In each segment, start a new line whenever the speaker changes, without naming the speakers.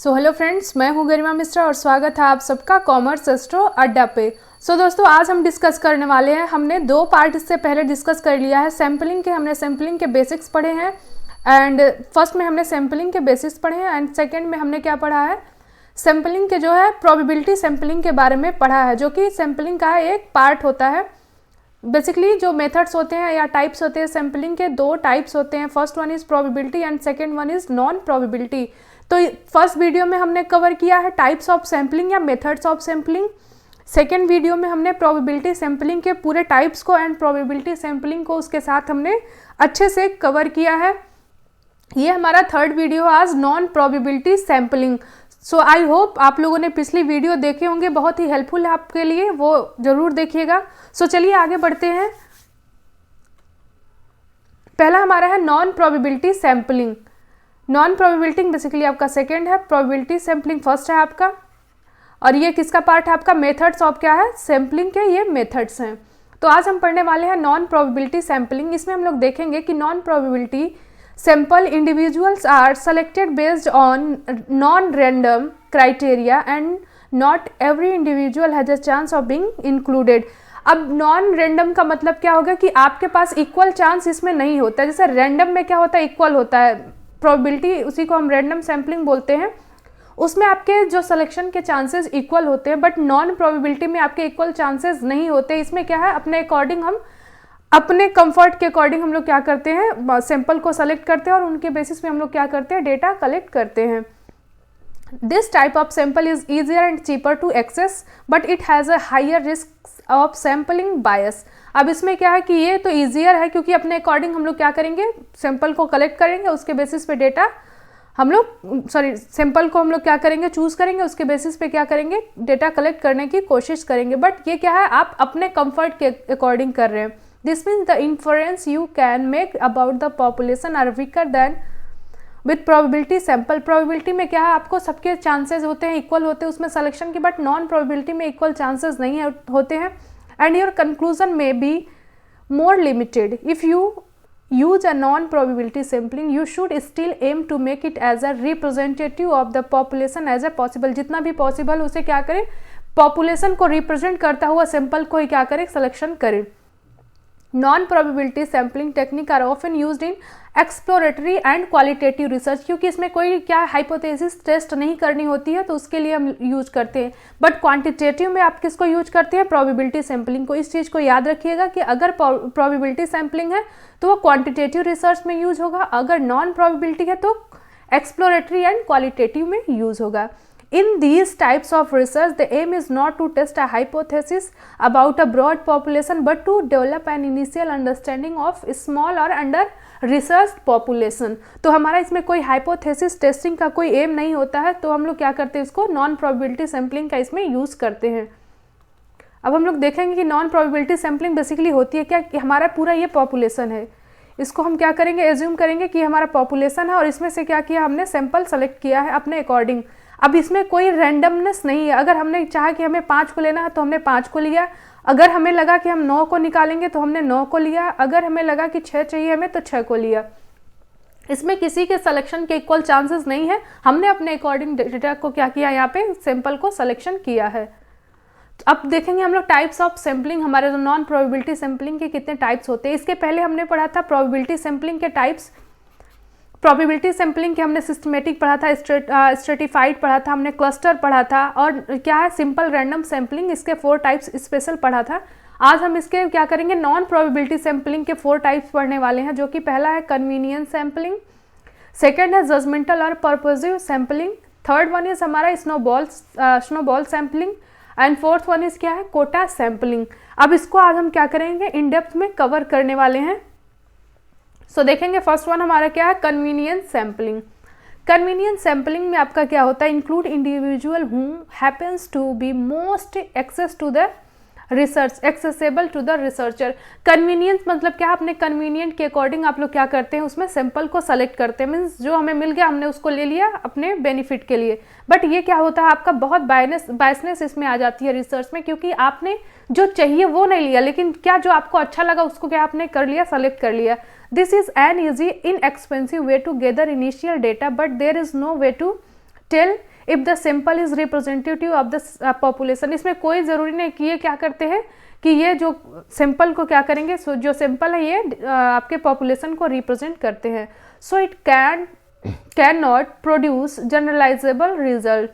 Hello friends, मैं हूं गरिमा मिश्रा और स्वागत है आप सबका कॉमर्स एस्ट्रो अड्डा पे। दोस्तों आज हम डिस्कस करने वाले हैं, हमने दो पार्ट इससे पहले डिस्कस कर लिया है। सैम्पलिंग के हमने सैम्पलिंग के बेसिक्स पढ़े हैं एंड फर्स्ट में हमने सैम्पलिंग के बेसिक्स पढ़े हैं एंड सेकेंड में हमने क्या पढ़ा है, सैम्पलिंग के जो है प्रोबेबिलिटी सैम्पलिंग के बारे में पढ़ा है, जो कि सैम्पलिंग का एक पार्ट होता है। बेसिकली जो मेथड्स होते हैं या टाइप्स होते हैं सैम्पलिंग के, दो टाइप्स होते हैं। First one is probability and second one is non probability. तो फर्स्ट वीडियो में हमने कवर किया है टाइप्स ऑफ सैम्पलिंग या methods of sampling. Second video में हमने प्रोबेबिलिटी सैम्पलिंग के पूरे टाइप्स को एंड प्रोबेबिलिटी सैम्पलिंग को उसके साथ हमने अच्छे से कवर किया है। ये हमारा थर्ड वीडियो आज non probability sampling. So I hope आप लोगों ने पिछली वीडियो देखे होंगे, बहुत ही हेल्पफुल है आपके लिए, वो जरूर देखिएगा। चलिए आगे बढ़ते हैं। पहला हमारा है non probability sampling. Non probability basically आपका सेकेंड है, प्रोबेबिलिटी सैम्पलिंग फर्स्ट है आपका। और ये किसका पार्ट है आपका, मेथड्स ऑफ क्या है, सैम्पलिंग के ये मेथड्स हैं। तो आज हम पढ़ने वाले हैं नॉन प्रोबेबिलिटी सैम्पलिंग। इसमें हम लोग देखेंगे कि non probability sample individuals are selected based on non random criteria and not every individual has a chance of being included. अब नॉन रैंडम का मतलब क्या होगा कि आपके पास इक्वल चांस इसमें नहीं होता। जैसे रैंडम में क्या होता है, इक्वल होता है प्रोबेबिलिटी, उसी को हम रैंडम सैम्पलिंग बोलते हैं। उसमें आपके जो सिलेक्शन के चांसेस इक्वल होते हैं, बट नॉन प्रोबेबिलिटी में आपके इक्वल चांसेस नहीं होते। इसमें क्या है, अपने अकॉर्डिंग हम अपने कंफर्ट के अकॉर्डिंग हम लोग क्या करते हैं, सैंपल को सेलेक्ट करते हैं और उनके बेसिस पे हम लोग क्या करते हैं, डेटा कलेक्ट करते हैं। This type of sample is easier and cheaper to access but it has a higher risk of sampling bias. अब इसमें क्या है कि ये तो ईजियर है क्योंकि अपने अकॉर्डिंग हम लोग क्या करेंगे, सैंपल को कलेक्ट करेंगे, उसके बेसिस पे डेटा हम लोग सैंपल को हम लोग क्या करेंगे, चूज करेंगे, उसके बेसिस पे क्या करेंगे, डेटा कलेक्ट करने की कोशिश करेंगे। बट ये क्या है, आप अपने कंफर्ट के अकॉर्डिंग कर रहे हैं। This means the inference you can make about the population are weaker than with probability sample. Probability में क्या है, आपको सबके चांसेस होते हैं, इक्वल होते हैं उसमें सिलेक्शन के, बट नॉन प्रोबेबिलिटी में इक्वल चांसेस नहीं होते हैं एंड योर कंक्लूजन में be more limited. If you use a non-probability sampling, you should still aim to make it as a representative of the population as a possible। जितना भी possible उसे क्या करें, population को रिप्रेजेंट करता हुआ sample को ही क्या करें, सिलेक्शन करें। Non probability sampling technique are often used in exploratory and qualitative research, क्योंकि इसमें कोई क्या हाइपोथेसिस टेस्ट नहीं करनी होती है तो उसके लिए हम यूज करते हैं। बट क्वांटिटेटिव में आप किसको यूज करते हैं, प्रोबेबिलिटी सैम्पलिंग को। इस चीज़ को याद रखिएगा कि अगर प्रोबेबिलिटी सैम्पलिंग है तो वो क्वांटिटेटिव रिसर्च में यूज होगा, अगर नॉन प्रोबेबिलिटी है तो एक्सप्लोरेटरी एंड क्वालिटेटिव में यूज होगा। In these types of research, the aim is not to test a hypothesis about a broad population, but to develop an initial understanding of small or under researched population। तो हमारा इसमें कोई hypothesis testing का कोई M नहीं होता है, तो हम लोग क्या करते हैं, इसको नॉन प्रोबेबिलिटी सैम्पलिंग का इसमें यूज़ करते हैं। अब हम लोग देखेंगे कि नॉन प्रोबेबिलिटी सैम्पलिंग बेसिकली होती है क्या, कि हमारा पूरा ये पॉपुलेशन है, इसको हम क्या करेंगे, एज्यूम करेंगे कि हमारा पॉपुलेशन है और इसमें से क्या किया, हमने सैंपल सेलेक्ट किया है अपने अकॉर्डिंग। अब इसमें कोई रैंडमनेस नहीं है। अगर हमने चाहा कि हमें 5 को लेना है तो हमने 5 को लिया, अगर हमें लगा कि हम 9 को निकालेंगे तो हमने 9 को लिया, अगर हमें लगा कि 6 चाहिए हमें तो 6 को लिया। इसमें किसी के सिलेक्शन के इक्वल चांसेस नहीं है, हमने अपने अकॉर्डिंग डेटा को क्या किया, यहाँ पे सैंपल को सिलेक्शन किया है। तो अब देखेंगे हम लोग टाइप्स ऑफ सैम्पलिंग, हमारे जो नॉन प्रोबेबिलिटी सैम्पलिंग के कितने टाइप्स होते हैं। इसके पहले हमने पढ़ा था प्रोबेबिलिटी सैम्पलिंग के टाइप्स। प्रोबेबिलिटी सैम्पलिंग के हमने सिस्टमेटिक पढ़ा था, स्ट्रेटिफाइड पढ़ा था, हमने क्लस्टर पढ़ा था, और क्या है सिंपल रैंडम सैम्पलिंग, इसके 4 टाइप्स स्पेशल पढ़ा था। आज हम इसके क्या करेंगे, नॉन प्रोबेबिलिटी सैम्पलिंग के 4 टाइप्स पढ़ने वाले हैं, जो कि पहला है कन्वीनियंस सैम्पलिंग, सेकेंड है जजमेंटल और purposive sampling, third one is हमारा snowball sampling and fourth one is क्या है, कोटा सैम्पलिंग। अब इसको आज हम क्या करेंगे, इन डेप्थ में कवर करने वाले हैं। देखेंगे फर्स्ट वन हमारा क्या है, कन्वीनियंस सैम्पलिंग। कन्वीनियंस सैम्पलिंग में आपका क्या होता है, include individual who happens to be most access to the research accessible to the researcher. Convenience मतलब क्या, अपने कन्वीनियंट के अकॉर्डिंग आप लोग क्या करते हैं, उसमें सैंपल को सेलेक्ट करते हैं। मीन्स जो हमें मिल गया हमने उसको ले लिया अपने बेनिफिट के लिए। बट ये क्या होता है, आपका बहुत बायसनेस इसमें आ जाती है रिसर्च में, क्योंकि आपने जो चाहिए वो नहीं लिया, लेकिन क्या जो आपको अच्छा लगा उसको क्या आपने कर लिया, सेलेक्ट कर लिया। This is an easy, inexpensive way to gather initial data, but there is no way to tell if the sample is representative of the population. इसमें कोई ज़रूरी नहीं कि ये क्या करते हैं कि ये जो सैंपल को क्या करेंगे, जो सैंपल है ये आपके पॉपुलेशन को रिप्रेजेंट करते हैं। So it can not produce generalizable result.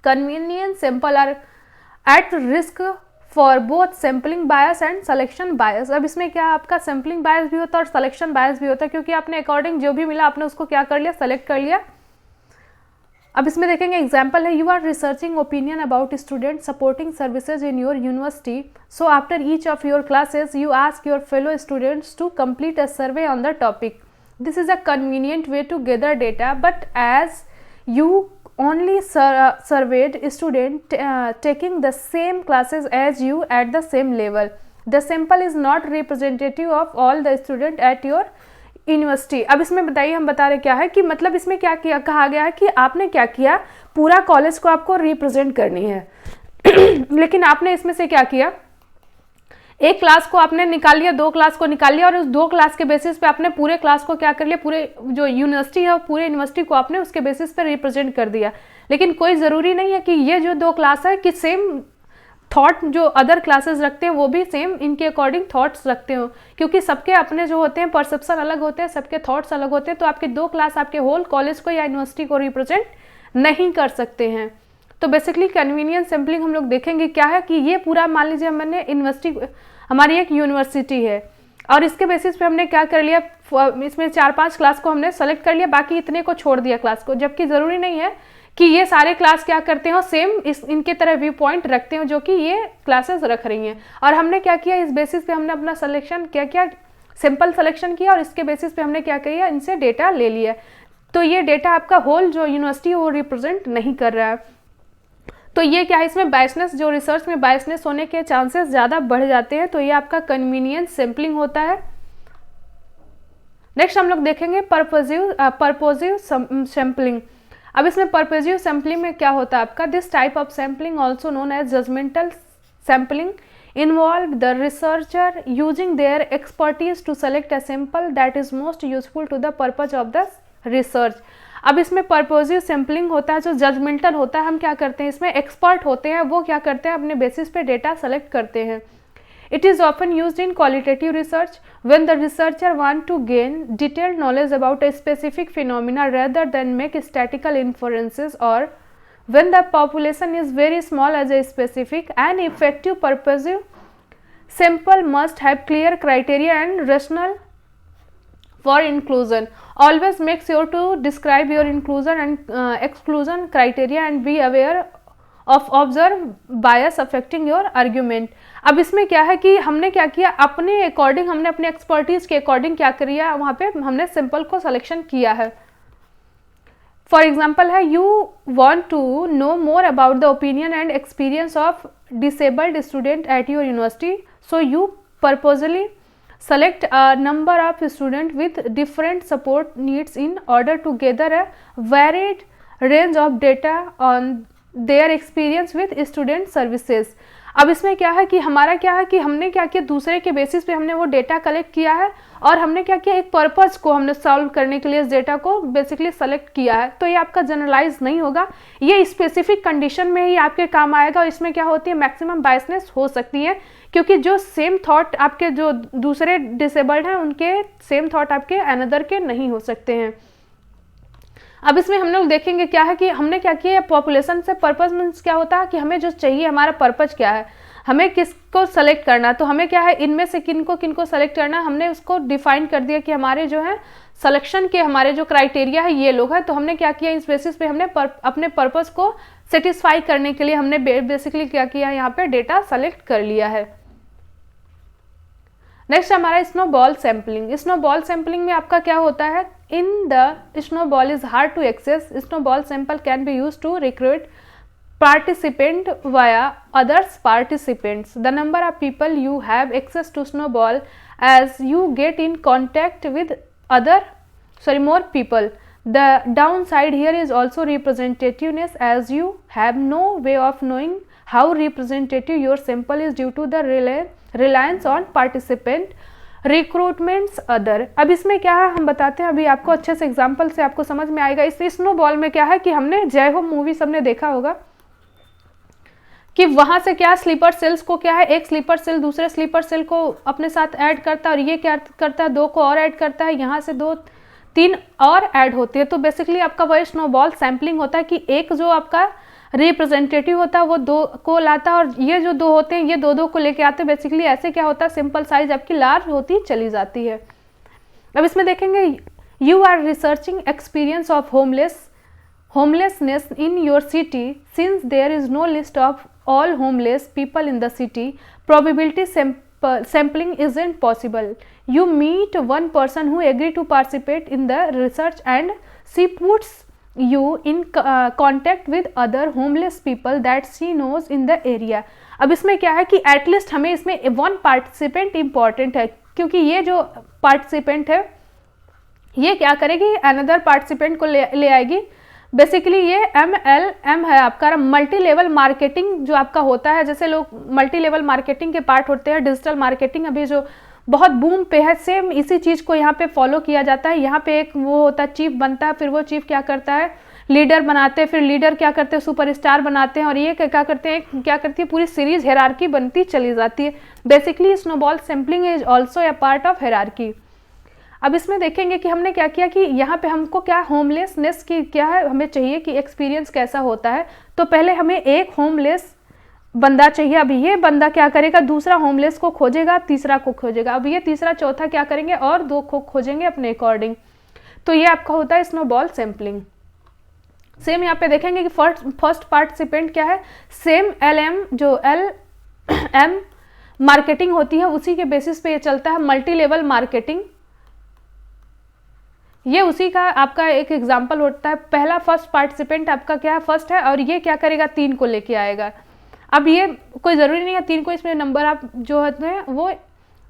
Convenience sample are at risk for both sampling bias and selection bias. अब इसमें क्या आपका सैम्पलिंग बायस भी होता है और सिलेक्शन बायस भी होता है, क्योंकि आपने अकॉर्डिंग जो भी मिला आपने उसको क्या कर लिया, सेलेक्ट कर लिया। अब इसमें देखेंगे एग्जाम्पल है, you are researching opinion about student supporting services in your university, so after each of your classes you ask your fellow students to complete a survey on the topic. This is a convenient way to gather data, but as you only surveyed student taking the same classes as you at the same level, the sample is not representative of all the student at your university. अब इसमें बताइए, हम बता रहे क्या है कि मतलब इसमें क्या किया, कहा गया है कि आपने क्या किया, पूरा कॉलेज को आपको रिप्रेजेंट करनी है लेकिन आपने इसमें से क्या किया, एक क्लास को आपने निकाल लिया, दो क्लास को निकाल लिया और उस दो क्लास के बेसिस पे आपने पूरे क्लास को क्या कर लिया, पूरे जो यूनिवर्सिटी है पूरे यूनिवर्सिटी को आपने उसके बेसिस पे रिप्रेजेंट कर दिया। लेकिन कोई ज़रूरी नहीं है कि ये जो दो क्लास है कि सेम थॉट जो अदर क्लासेस रखते हैं वो भी सेम इनके अकॉर्डिंग थॉट्स रखते हो, क्योंकि सबके अपने जो होते हैं परसेप्शन अलग होते हैं, सबके थॉट्स अलग होते हैं। तो आपके दो क्लास आपके होल कॉलेज को या यूनिवर्सिटी को रिप्रेजेंट नहीं कर सकते हैं। तो बेसिकली कन्वीनियंस सैम्पलिंग हम लोग देखेंगे क्या है कि ये पूरा मान लीजिए मैंने यूनिवर्सिटी, हमारी एक यूनिवर्सिटी है और इसके बेसिस पे हमने क्या कर लिया, इसमें 4-5 क्लास को हमने सेलेक्ट कर लिया, बाकी इतने को छोड़ दिया क्लास को, जबकि ज़रूरी नहीं है कि ये सारे क्लास क्या करते हो, सेम इनके तरह व्यू पॉइंट रखते हो जो कि ये क्लासेस रख रही हैं। और हमने क्या किया, इस बेसिस पे हमने अपना सिलेक्शन क्या सिंपल सिलेक्शन किया और इसके बेसिस पे हमने क्या किया, इनसे डेटा ले लिया। तो ये डेटा आपका होल जो यूनिवर्सिटी है वो रिप्रेजेंट नहीं कर रहा है। तो ये क्या है, इसमें बायसनेस, जो रिसर्च में बायसनेस होने के चांसेस ज़्यादा बढ़ जाते हैं। तो ये आपका कन्वीनियंस सैम्पलिंग होता है। नेक्स्ट हम लोग देखेंगे पर्पोजिव सैम्पलिंग। अब इसमें पर्पोजिव सैम्पलिंग में क्या होता है आपका, this type of sampling also known as judgmental sampling involved the researcher using their expertise to select a sample that is most useful to the purpose of the research। अब इसमें पर्पोजिव sampling होता है, जो जजमेंटल होता है, हम क्या करते हैं इसमें एक्सपर्ट होते हैं, वो क्या करते हैं अपने बेसिस पे डेटा सेलेक्ट करते हैं। It is often used in qualitative research when the researcher want to gain detailed knowledge about a specific phenomena rather than make statical inferences, और when the population is very small as a specific and effective purposive sample must have clear criteria and rationale for inclusion. Always make sure to describe your inclusion and exclusion criteria and be aware of observe bias affecting your argument। अब इसमें क्या है कि हमने क्या किया, अपने according, हमने अपने एक्सपर्टीज के अकॉर्डिंग क्या किया, वहाँ पे हमने सिंपल को सिलेक्शन किया है। फॉर एग्जाम्पल है, you want to know more about the opinion and experience of disabled student at your university, so you purposely select a number of students with different support needs in order to gather a varied range of data on their experience with student services। अब इसमें क्या है कि हमारा क्या है कि हमने क्या किया, दूसरे के बेसिस पे हमने वो डेटा कलेक्ट किया है और हमने क्या किया, एक पर्पज़ को हमने सॉल्व करने के लिए इस डेटा को बेसिकली सेलेक्ट किया है। तो ये आपका जनरलाइज नहीं होगा, ये स्पेसिफिक कंडीशन में ही आपके काम आएगा। और इसमें क्या होती है, मैक्सिमम बायसनेस हो सकती है, क्योंकि जो सेम थॉट आपके जो दूसरे डिसेबल्ड हैं उनके सेम थॉट आपके अनदर के नहीं हो सकते हैं। अब इसमें हम लोग देखेंगे क्या है कि हमने क्या किया, पॉपुलेशन से पर्पस मीन्स क्या होता है कि हमें जो चाहिए, हमारा पर्पज क्या है, हमें किसको सेलेक्ट करना। तो हमें क्या है, इनमें से किनको सेलेक्ट करना, हमने उसको डिफाइन कर दिया कि हमारे जो है सिलेक्शन के हमारे जो क्राइटेरिया है ये लोग हैं। तो हमने क्या किया, इस बेसिस पे हमने अपने पर्पस को सेटिस्फाई करने के लिए हमने बेसिकली क्या किया, यहाँ पे डेटा सेलेक्ट कर लिया है। नेक्स्ट हमारा स्नोबॉल सैम्पलिंग। स्नोबॉल सैम्पलिंग में आपका क्या होता है, in the snowball is hard to access, snowball sample can be use to recruit participant via others participants. The number of people you have access to snowball as you get in contact with more people. The downside here is also representativeness, as you have no way of knowing how representative your sample is due to the reliance on participant recruitments other. अब इसमें क्या है हम बताते हैं, अभी आपको अच्छे से एग्जांपल से आपको समझ में आएगा। इस स्नोबॉल में क्या है कि हमने जय हो मूवी सबने देखा होगा कि वहां से क्या स्लीपर सेल्स को क्या है, एक स्लीपर सेल दूसरे स्लीपर सेल को अपने साथ ऐड करता है और ये क्या करता है, दो को और ऐड करता है, यहाँ से दो तीन और ऐड होती है। तो बेसिकली आपका वही स्नोबॉल सैम्पलिंग होता है कि एक जो आपका रिप्रेजेंटेटिव होता है वो दो को लाता है और ये जो दो होते हैं ये दो दो को लेके आते हैं। बेसिकली ऐसे क्या होता है, सिंपल साइज आपकी लार्ज होती चली जाती है। अब इसमें देखेंगे you are researching experience of homelessness in your city. Since there is no list of all homeless people in the city, probability sampling isn't possible. You meet one person who agree to participate in the research and she puts you in contact with other homeless people that she knows in the area. अब इसमें क्या है कि at least हमें इसमें one participant important है, क्योंकि ये जो पार्टिसिपेंट है ये क्या करेगी, अनदर पार्टिसिपेंट को ले आएगी। बेसिकली ये MLM है आपका, मल्टी लेवल मार्केटिंग जो आपका होता है। जैसे लोग मल्टी लेवल मार्केटिंग के पार्ट होते हैं, डिजिटल मार्केटिंग अभी जो बहुत बूम पे है, सेम इसी चीज़ को यहाँ पे फॉलो किया जाता है। यहाँ पे एक वो होता है चीफ बनता है, फिर वो चीफ क्या करता है, लीडर बनाते हैं, फिर लीडर क्या करते हैं, सुपरस्टार बनाते हैं और ये क्या करते हैं, क्या करती है, पूरी सीरीज हेरारकी बनती चली जाती है। Basically snowball sampling is also a part of hierarchy. अब इसमें देखेंगे कि हमने क्या किया कि यहाँ पे हमको क्या होमलेसनेस की क्या है, हमें चाहिए कि एक्सपीरियंस कैसा होता है। तो पहले हमें एक होमलेस बंदा चाहिए। अब ये बंदा क्या करेगा, दूसरा होमलेस को खोजेगा, तीसरा को खोजेगा, अब ये तीसरा चौथा क्या करेंगे और दो को खोजेंगे अपने अकॉर्डिंग। तो ये आपका होता है स्नोबॉल सैम्पलिंग। सेम यहाँ पे देखेंगे कि फर्स्ट पार्टिसिपेंट क्या है, सेम LM जो LM मार्केटिंग होती है उसी के बेसिस पे ये चलता है, मल्टी लेवल मार्केटिंग। ये उसी का आपका एक एग्जाम्पल होता है। पहला फर्स्ट पार्टिसिपेंट आपका क्या है, फर्स्ट है और ये क्या करेगा, 3 को लेके आएगा। अब ये कोई ज़रूरी नहीं है 3 को, इसमें नंबर आप जो होते हैं वो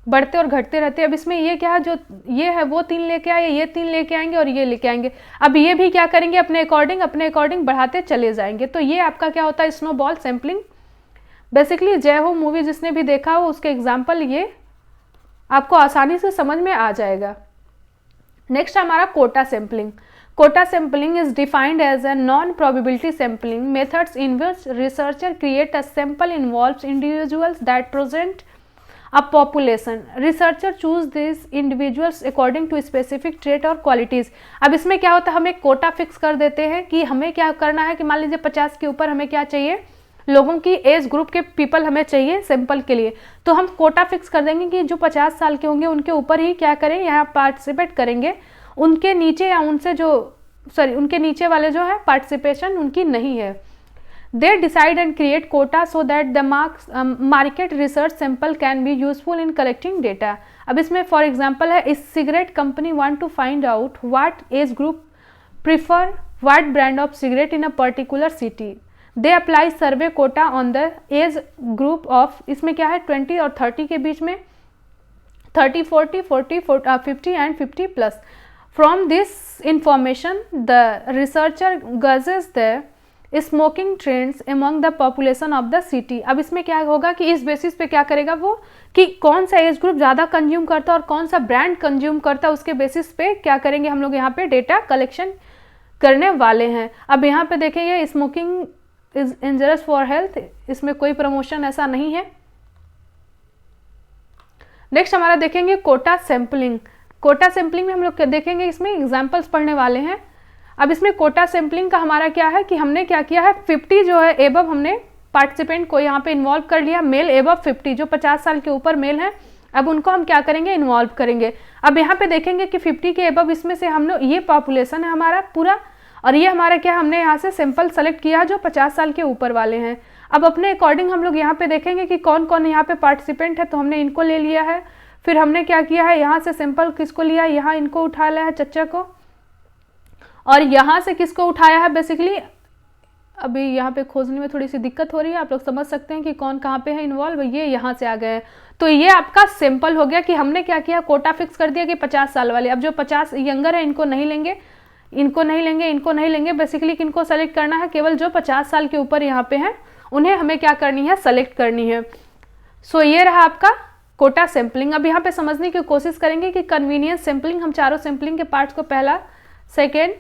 बढ़ते और घटते रहते हैं। अब इसमें ये क्या है, जो ये है वो 3 लेके आए, ये 3 लेके आएंगे और ये लेके आएंगे। अब ये भी क्या करेंगे, अपने अकॉर्डिंग बढ़ाते चले जाएंगे। तो ये आपका क्या होता है, स्नोबॉल सैम्पलिंग। बेसिकली जय हो मूवी जिसने भी देखा हो उसके एग्जाम्पल ये आपको आसानी से समझ में आ जाएगा। नेक्स्ट हमारा quota sampling. Quota sampling is defined as a non probability sampling methods in which researcher create a sample involves individuals that present a population. Researcher choose this individuals according to specific trait और qualities. अब इसमें क्या होता है, हम एक Kota fix कर देते हैं कि हमें क्या करना है कि मान लीजिए 50 के ऊपर हमें क्या चाहिए, लोगों की एज ग्रुप के पीपल हमें चाहिए सैंपल के लिए। तो हम कोटा फिक्स कर देंगे कि जो 50 साल के होंगे उनके ऊपर ही क्या करें, यहाँ पार्टिसिपेट करेंगे। उनके नीचे या उनसे जो उनके नीचे वाले जो है पार्टिसिपेशन उनकी नहीं है। They decide and create quota so that the market research sample can be useful in collecting data. अब इसमें फॉर एग्जाम्पल है, इस cigarette company want to find out what age group prefer what brand of cigarette in a particular city. They apply survey quota on the age group of, इसमें क्या है 20 और 30 के बीच में, 30, 40, 40, 50 and 50 plus. From this information the researcher guesses the smoking trends among the population of the city. अब इसमें क्या होगा कि इस बेसिस पे क्या करेगा वो कि कौन सा एज ग्रुप ज़्यादा कंज्यूम करता है और कौन सा ब्रांड कंज्यूम करता है, उसके बेसिस पे क्या करेंगे हम लोग यहाँ पे डेटा कलेक्शन करने वाले हैं। अब यहाँ पे देखेंगे smoking is injurious for health, इसमें कोई प्रमोशन ऐसा नहीं है। नेक्स्ट हमारा देखेंगे कोटा सैम्पलिंग। कोटा सैम्पलिंग में हम लोग देखेंगे, इसमें एग्जांपल्स पढ़ने वाले हैं। अब इसमें कोटा सैम्पलिंग का हमारा क्या है कि हमने क्या किया है, 50 जो है एबव हमने पार्टिसिपेंट को यहाँ पे इन्वॉल्व कर लिया, मेल एबव 50 जो 50 साल के ऊपर मेल है, अब उनको हम क्या करेंगे, इन्वॉल्व करेंगे। अब यहाँ पे देखेंगे कि 50 के एबव इसमें से हम लोग, ये पॉपुलेशन है हमारा पूरा, और ये हमारा क्या, हमने यहाँ से सैंपल सेलेक्ट किया जो 50 साल के ऊपर वाले हैं। अब अपने अकॉर्डिंग हम लोग यहाँ पे देखेंगे कि कौन कौन यहाँ पे पार्टिसिपेंट है, तो हमने इनको ले लिया है। फिर हमने क्या किया है, यहाँ से सैंपल किसको लिया, यहाँ इनको उठा लिया है चच्चा को, और यहाँ से किसको उठाया है, बेसिकली अभी यहाँ पे खोजने में थोड़ी सी दिक्कत हो रही है, आप लोग समझ सकते हैं कि कौन कहाँ पे है इन्वॉल्व, ये यहाँ से आ गए हैं। तो ये आपका सिंपल हो गया कि हमने क्या किया, कोटा फिक्स कर दिया कि 50 साल वाले। अब जो 50 यंगर है इनको नहीं लेंगे, इनको नहीं लेंगे, इनको नहीं लेंगे। बेसिकली किनको सेलेक्ट करना है, केवल जो 50 साल के ऊपर यहाँ पे हैं उन्हें हमें क्या करनी है, सेलेक्ट करनी है। सो ये रहा आपका कोटा सैम्पलिंग। अब यहाँ पे समझने की कोशिश करेंगे कि कन्वीनियंस सैम्पलिंग, हम चारों सैम्पलिंग के पार्ट्स को पहला, सेकेंड,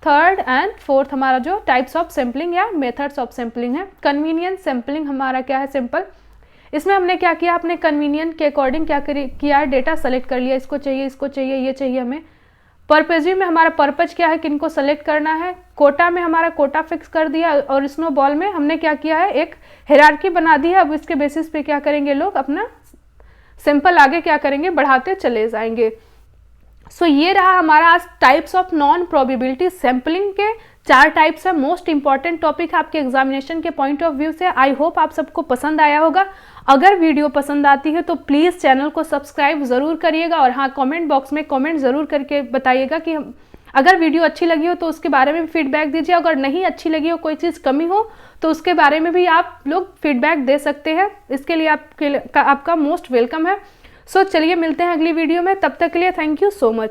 थर्ड एंड फोर्थ हमारा जो टाइप्स ऑफ सैम्पलिंग या मेथड्स ऑफ सैम्पलिंग है। कन्वीनियंस सैम्पलिंग हमारा क्या है, सिंपल। इसमें हमने क्या किया, अपने कन्वीनियंट के अकॉर्डिंग क्या किया है, डेटा सेलेक्ट कर लिया, इसको चाहिए, इसको चाहिए, ये चाहिए हमें। पर्पजिव में हमारा पर्पज क्या है, किनको सेलेक्ट करना है। कोटा में हमारा कोटा फिक्स कर दिया, और स्नोबॉल में हमने क्या किया है, एक हायरार्की बना दी है। अब इसके बेसिस पे क्या करेंगे लोग, अपना सिंपल आगे क्या करेंगे, बढ़ाते चले जाएंगे। सो ये रहा हमारा आज types of non probability sampling के 4 टाइप्स है। मोस्ट इंपॉर्टेंट टॉपिक है आपके एग्जामिनेशन के पॉइंट ऑफ व्यू से। आई होप आप सबको पसंद आया होगा। अगर वीडियो पसंद आती है तो प्लीज़ चैनल को सब्सक्राइब ज़रूर करिएगा, और हाँ, कमेंट बॉक्स में कमेंट ज़रूर करके बताइएगा कि अगर वीडियो अच्छी लगी हो तो उसके बारे में भी फीडबैक दीजिए। अगर नहीं अच्छी लगी हो, कोई चीज़ कमी हो, तो उसके बारे में भी आप लोग फीडबैक दे सकते हैं। इसके लिए आपका मोस्ट वेलकम है। सो चलिए मिलते हैं अगली वीडियो में, तब तक के लिए थैंक यू सो मच।